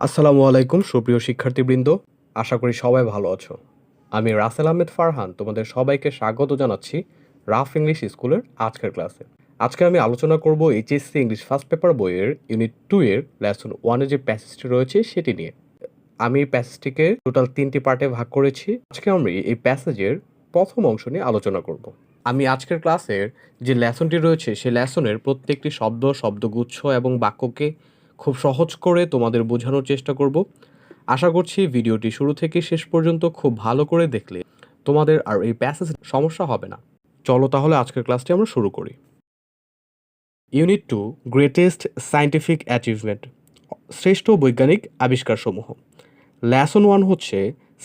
আসসালামু আলাইকুম সুপ্রিয় শিক্ষার্থীবৃন্দ। আশা করি সবাই ভালো আছো। আমি রাসেল আহমেদ ফারহান তোমাদের সবাইকে স্বাগত জানাচ্ছি রাফ ইংলিশ স্কুলের আজকের ক্লাসে। আজকে আমি আলোচনা করব এইচএসসি ইংলিশ ফার্স্ট পেপার বইয়ের ইউনিট 2 এর লেসন 1 এ যে প্যাসেজটি রয়েছে সেটি নিয়ে। আমি এই প্যাসেজটিকে টোটাল 3টি পার্টে ভাগ করেছি। আজকে আমি এই প্যাসেজের প্রথম অংশ নিয়ে আলোচনা করব। আমি আজকের ক্লাসের যে লেসনটি রয়েছে সেই লেসনের প্রত্যেকটি শব্দ, শব্দগুচ্ছ এবং বাক্যকে খুব সহজ করে তোমাদের বোঝানোর চেষ্টা করব। আশা করছি ভিডিওটি শুরু থেকে শেষ পর্যন্ত খুব ভালো করে দেখলে তোমাদের আর এই প্যাসেজ সমস্যা হবে না। চলো তাহলে আজকের ক্লাসটি আমরা শুরু করি। ইউনিট 2 গ্রেটেস্ট সায়েন্টিফিক অ্যাচিভমেন্ট, শ্রেষ্ঠ বৈজ্ঞানিক আবিষ্কারসমূহ। লেসন 1 হচ্ছে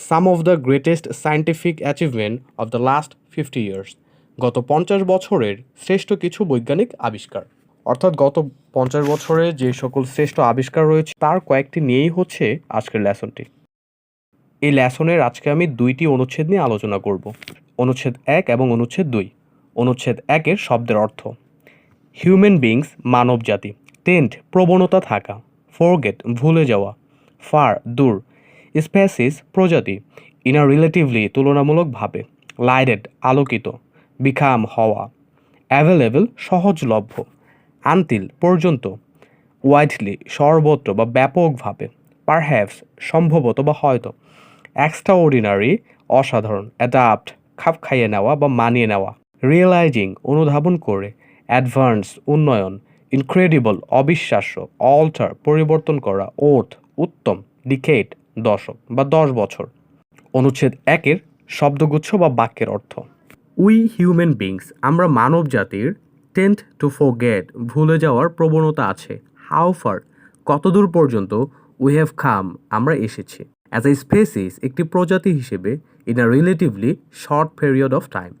some of the greatest scientific achievement of the last 50 years, গত 50 বছরের শ্রেষ্ঠ কিছু বৈজ্ঞানিক আবিষ্কার। অর্থাৎ গত 50 বছরে যে সকল শ্রেষ্ঠ আবিষ্কার রয়েছে তার কয়েকটি নিয়েই হচ্ছে আজকের লেসনটি। এই লেসনের আজকে আমি 2টি অনুচ্ছেদ নিয়ে আলোচনা করব, অনুচ্ছেদ 1 এবং অনুচ্ছেদ 2। অনুচ্ছেদ 1-এর শব্দের অর্থ: হিউম্যান বিংস মানব জাতি, টেন্ড প্রবণতা থাকা, ফরগেট ভুলে যাওয়া, ফার দূর, স্পেসিস প্রজাতি, ইনার রিলেটিভলি তুলনামূলকভাবে, লাইটেড আলোকিত, বিকাম হওয়া, অ্যাভেলেবল সহজলভ্য, আনটিল পর্যন্ত, ওয়াইডলি সর্বত্র বা ব্যাপকভাবে, পারহ্যাপস সম্ভবত বা হয়তো, এক্সট্রাঅর্ডিনারি অসাধারণ, অ্যাডাপ্ট খাপ খাইয়ে নেওয়া বা মানিয়ে নেওয়া, রিয়েলাইজিং অনুধাবন করে, অ্যাডভান্স উন্নয়ন, ইনক্রেডিবল অবিশ্বাস্য, অল্টার পরিবর্তন করা, ওর্থ উত্তম, ডিকেড দশক বা 10 বছর। অনুচ্ছেদ 1-এর শব্দগুচ্ছ বা বাক্যের অর্থ: উই হিউম্যান বিংস আমরা মানব জাতির টেন্ড টু ফরগেট ভুলে যাওয়ার প্রবণতা আছে, হাউ ফার কতদূর পর্যন্ত, উই হ্যাভ কাম আমরা এসেছি, অ্যাজ এ স্পেসিস একটি প্রজাতি হিসেবে, in a relatively short period of time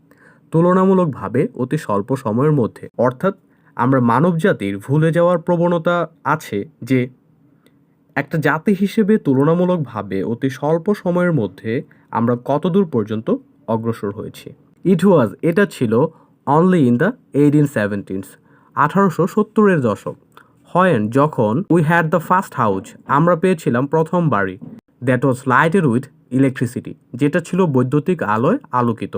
তুলনামূলকভাবে অতি স্বল্প সময়ের মধ্যে। অর্থাৎ আমরা মানব জাতির ভুলে যাওয়ার প্রবণতা আছে যে একটা জাতি হিসেবে তুলনামূলকভাবে অতি স্বল্প সময়ের মধ্যে আমরা কতদূর পর্যন্ত অগ্রসর হয়েছি। এটা ছিল অনলি ইন দ্য 1870s 1870-এর দশক। যখন we had the first house আমরা পেয়েছিলাম প্রথম বাড়ি, that was lighted with electricity যেটা ছিল বৈদ্যুতিক আলোয় আলোকিত।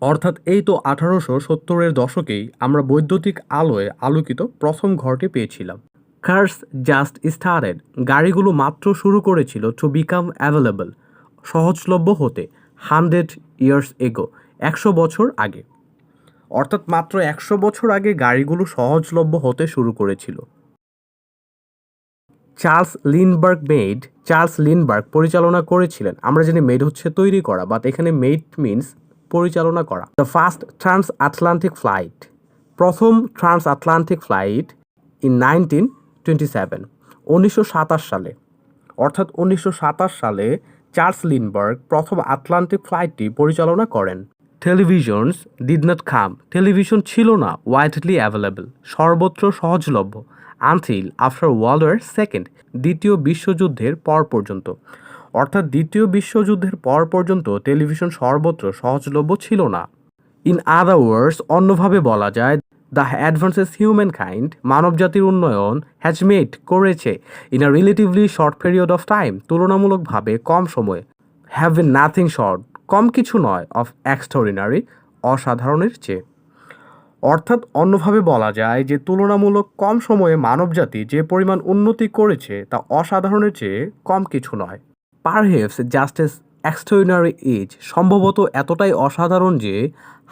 অর্থাৎ এই তো 1870-এর দশকেই আমরা বৈদ্যুতিক আলোয় আলোকিত প্রথম ঘরটি পেয়েছিলাম। কার্স জাস্ট স্টার্টেড গাড়িগুলো মাত্র শুরু করেছিল টু বিকাম অ্যাভেলেবল সহজলভ্য হতে, 100 ইয়ার্স এগো 100 বছর আগে। অর্থাৎ মাত্র 100 বছর আগে গাড়িগুলো সহজলভ্য হতে শুরু করেছিল। চার্লস লিন্ডবার্গ পরিচালনা করেছিলেন। আমরা জানি মেড হচ্ছে তৈরি করা, বাট এখানে মেড মিনস পরিচালনা করা। The first trans Atlantic flight প্রথম ট্রান্স আটলান্টিক ফ্লাইট ইন 1927 1927 সালে। অর্থাৎ 1927 সালে চার্লস লিন্ডবার্গ প্রথম আটলান্টিক ফ্লাইটটি পরিচালনা করেন। Televisions did not come television ছিল না, ওয়াইডলি অ্যাভেলেবল সর্বত্র সহজলভ্য, until after world war second দ্বিতীয় বিশ্বযুদ্ধের পর পর্যন্ত। অর্থাৎ দ্বিতীয় বিশ্বযুদ্ধের পর পর্যন্ত টেলিভিশন সর্বত্র সহজলভ্য ছিল না। ইন আদার ওয়ার্ডস অন্যভাবে বলা যায়, দ্য অ্যাডভান্সেস হিউম্যান কাইন্ড মানবজাতির উন্নয়ন হ্যাজ মেড করেছে, in a relatively short period of time তুলনামূলকভাবে কম সময়ে, হ্যাভ বিন নাথিং শর্ট কম কিছু নয়, অফ এক্সট্রাঅর্ডিনারি অসাধারণের চেয়ে। অর্থাৎ অন্যভাবে বলা যায় যে তুলনামূলক কম সময়ে মানবজাতি যে পরিমাণ উন্নতি করেছে তা অসাধারণের চেয়ে কম কিছু নয়। Perhaps just as extraordinary as সম্ভবত এতটাই অসাধারণ যে,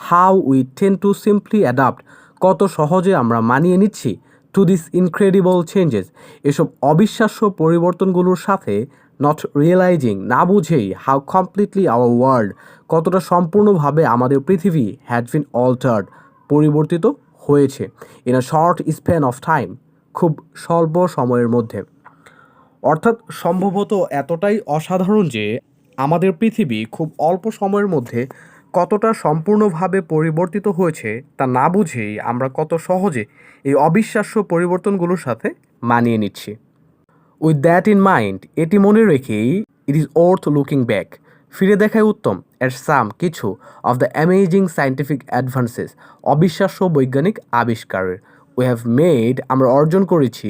how we tend to simply adapt কত সহজে আমরা মানিয়ে নিচ্ছি, টু দিস ইনক্রেডিবল চেঞ্জেস এসব অবিশ্বাস্য পরিবর্তনগুলোর সাথে, নট রিয়েলাইজিং না বুঝেই, হাউ কমপ্লিটলি আওয়ার ওয়ার্ল্ড কতটা সম্পূর্ণভাবে আমাদের পৃথিবী হ্যাজ বিন অল্টার্ড পরিবর্তিত হয়েছে, in a short span of time খুব স্বল্প সময়ের মধ্যে। অর্থাৎ সম্ভবত এতটাই অসাধারণ যে আমাদের পৃথিবী খুব অল্প সময়ের মধ্যে কতটা সম্পূর্ণভাবে পরিবর্তিত হয়েছে তা না বুঝেই আমরা কত সহজে এই অবিশ্বাস্য পরিবর্তনগুলোর সাথে মানিয়ে নিচ্ছি। উইথ দ্যাট ইন মাইন্ড এটি মনে রেখেই, it is worth looking back ফিরে দেখাই উত্তম, এর সাম কিছু of the amazing scientific advances অবিশ্বাস্য বৈজ্ঞানিক আবিষ্কারের, উই হ্যাভ মেড আমরা অর্জন করেছি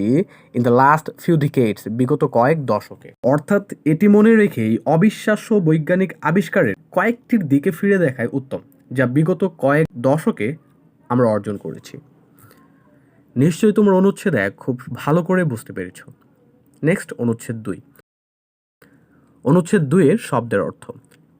ইন দ্য লাস্ট ফিউ ডিকেডস বিগত কয়েক দশকে। অর্থাৎ এটি মনে রেখেই অবিশ্বাস্য বৈজ্ঞানিক আবিষ্কারের কয়েকটির দিকে ফিরে দেখায় উত্তম, যা বিগত কয়েক দশকে আমরা অর্জন করেছি। নিশ্চয়ই তোমরা অনুচ্ছেদ 1 খুব ভালো করে বুঝতে পেরেছ। নেক্সট অনুচ্ছেদ 2। অনুচ্ছেদ 2 এর শব্দের অর্থ।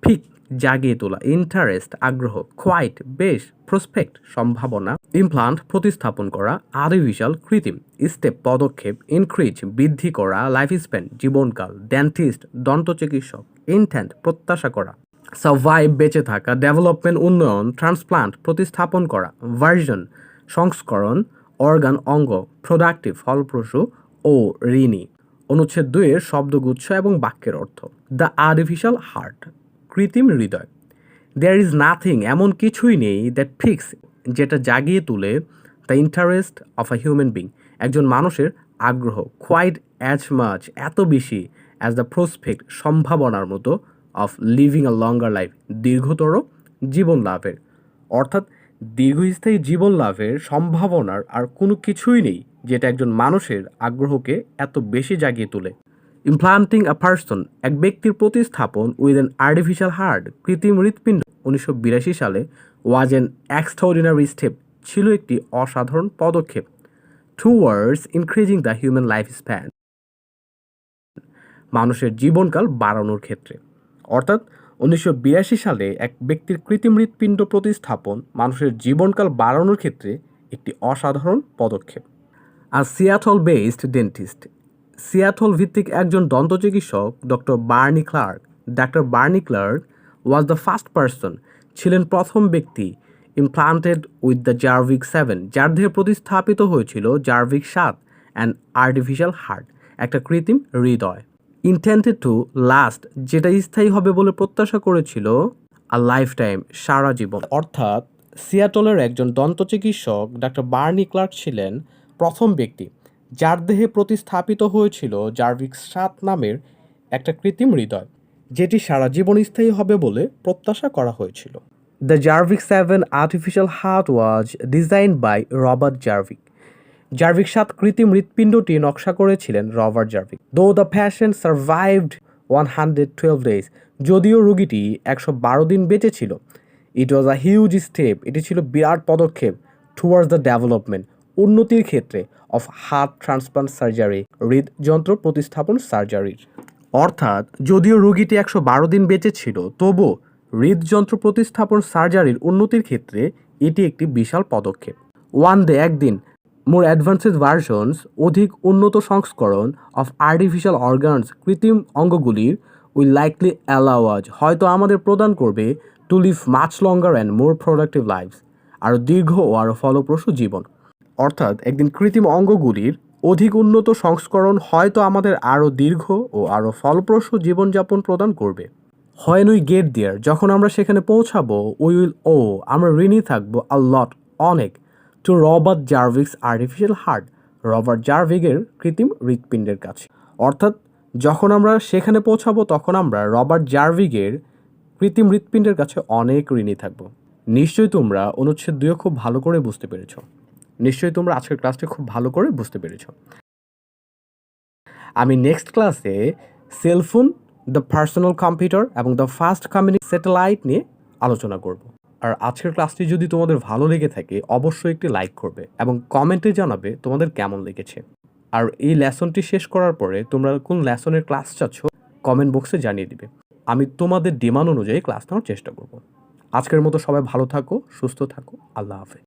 ফিক জাগিয়ে তোলা, ইন্টারেস্ট আগ্রহ, কোয়াইট বেশ, প্রসপেক্ট সম্ভাবনা, ইমপ্লান্ট প্রতিস্থাপন করা, আর্টিফিশিয়াল কৃত্রিম, স্টেপ পদক্ষেপ, ইনক্রিজ বৃদ্ধি করা, লাইফ স্প্যান জীবনকাল, ডেন্টিস্ট দন্ত চিকিৎসক, ইনটেন্ট প্রত্যাশা করা, সার্ভাইভ বেঁচে থাকা, ডেভেলপমেন্ট উন্নয়ন, ট্রান্সপ্লান্ট প্রতিস্থাপন করা, ভার্জন সংস্করণ, অর্গান অঙ্গ, প্রোডাক্টিভ ফলপ্রসূ ও ঋণী। অনুচ্ছেদ 2 এর শব্দগুচ্ছ এবং বাক্যের অর্থ। দ্য আর্টিফিশিয়াল হার্ট কৃত্রিম হৃদয়। দেয়ার ইজ নাথিং এমন কিছুই নেই দ্যাট ফিক্স যেটা জাগিয়ে তুলে the interest of a human being একজন মানুষের আগ্রহ, কোয়াইট অ্যাজ মাচ এত বেশি অ্যাজ দ্য প্রসপেক্ট সম্ভাবনার মতো of living a longer life দীর্ঘতর জীবন লাভের। অর্থাৎ দীর্ঘস্থায়ী জীবন লাভের সম্ভাবনার আর কোনো কিছুই নেই যেটা একজন মানুষের আগ্রহকে এত বেশি জাগিয়ে তোলে। ইমপ্লান্টিং আ পারসন এক ব্যক্তির প্রতিস্থাপন উইথ অ্যান আর্টিফিশিয়াল হার্ট কৃত্রিম হৃৎপিণ্ড 1982 সালে ওয়াজ অ্যান এক্সট্রাঅর্ডিনারি স্টেপ ছিল একটি অসাধারণ পদক্ষেপ towards increasing the human life span মানুষের জীবনকাল বাড়ানোর ক্ষেত্রে। অর্থাৎ 1982 সালে এক ব্যক্তির কৃত্রিম হৃৎপিণ্ড প্রতিস্থাপন মানুষের জীবনকাল বাড়ানোর ক্ষেত্রে একটি অসাধারণ পদক্ষেপ। আর সিয়াটল বেসড ডেন্টিস্ট সিয়াটল ভিত্তিক একজন দন্ত চিকিৎসক ডাক্তার Barney Clark was the first person ছিলেন প্রথম ব্যক্তি ইমপ্লান্টেড উইথ দ্য জার্ভিক 7 যার দেহে প্রতিস্থাপিত হয়েছিল জার্ভিক 7 অ্যান্ড আর্টিফিশিয়াল হার্ট একটা কৃত্রিম হৃদয় ইন্টেন্টেড টু লাস্ট যেটা স্থায়ী হবে বলে প্রত্যাশা করেছিল আ লাইফ টাইম সারা জীবন। অর্থাৎ সিয়াটলের একজন দন্ত চিকিৎসক ডাক্তার বার্নি ক্লার্ক ছিলেন প্রথম ব্যক্তি যার দেহে প্রতিস্থাপিত হয়েছিল জার্ভিক 7 নামের একটা কৃত্রিম হৃদয় যেটি সারা জীবন স্থায়ী হবে বলে প্রত্যাশা করা হয়েছিল। The Jarvik 7 artificial heart was designed by Robert Jarvik. Jarvik 7 কৃত্রিম হৃৎপিণ্ডটি নকশা করেছিলেন Robert Jarvik. Though the patient survived 112 days যদিও রোগীটি 112 দিন বেঁচে ছিল। ইট ওয়াজ আ হিউজ স্টেপ এটি ছিল বিরাট পদক্ষেপ টুয়ার্ডস দ্য ডেভেলপমেন্ট উন্নতির ক্ষেত্রে অফ হার্ট ট্রান্সপ্লান্ট সার্জারি হৃদযন্ত্র প্রতিস্থাপন সার্জারির। অর্থাৎ যদিও রোগীটি 112 দিন বেঁচে ছিল তবুও হৃদযন্ত্র প্রতিস্থাপন সার্জারির উন্নতির ক্ষেত্রে এটি একটি বিশাল পদক্ষেপ। ওয়ান ডে একদিন মোর অ্যাডভান্সড ভার্সনস অধিক উন্নত সংস্করণ অফ আর্টিফিশিয়াল অর্গানস কৃত্রিম অঙ্গগুলির উইল লাইকলি অ্যালাউ আজ হয়তো আমাদের প্রদান করবে to live much longer and more productive lives আরও দীর্ঘ ও আরও ফলপ্রসূ জীবন। অর্থাৎ একদিন কৃত্রিম অঙ্গগুলির অধিক উন্নত সংস্করণ হয়তো আমাদের আরও দীর্ঘ ও আরও ফলপ্রসূ জীবনযাপন প্রদান করবে। হোয়েন উই গেট দেয়ার যখন আমরা সেখানে পৌঁছাবো উই উইল আমরা ঋণী থাকবো আ লট অনেক to Robert Jarvik's artificial heart Robert জার্ভিকের কৃত্রিম হৃৎপিণ্ডের কাছে। অর্থাৎ যখন আমরা সেখানে পৌঁছাবো তখন আমরা রবার্ট জার্ভিকের কৃত্রিম হৃৎপিণ্ডের কাছে অনেক ঋণী থাকবো। নিশ্চয়ই তোমরা অনুচ্ছেদ 2 খুব ভালো করে বুঝতে পেরেছ। নিশ্চয়ই তোমরা আজকের ক্লাসটি খুব ভালো করে বুঝতে পেরেছ। আমি নেক্সট ক্লাসে সেলফোন দ্য পার্সোনাল কম্পিউটার এবং দ্য ফার্স্ট কমিউনিকেশন স্যাটেলাইট নিয়ে আলোচনা করব। আর আজকের ক্লাসটি যদি তোমাদের ভালো লেগে থাকে অবশ্যই একটি লাইক করবে এবং কমেন্টে জানাবে তোমাদের কেমন লেগেছে। আর এই লেসনটি শেষ করার পরে তোমরা কোন লেসনের ক্লাস চাচ্ছ কমেন্ট বক্সে জানিয়ে দিবে। আমি তোমাদের ডিমান্ড অনুযায়ী ক্লাস নেওয়ার চেষ্টা করব। আজকের মতো সবাই ভালো থাকো, সুস্থ থাকো, আল্লাহ হাফেজ।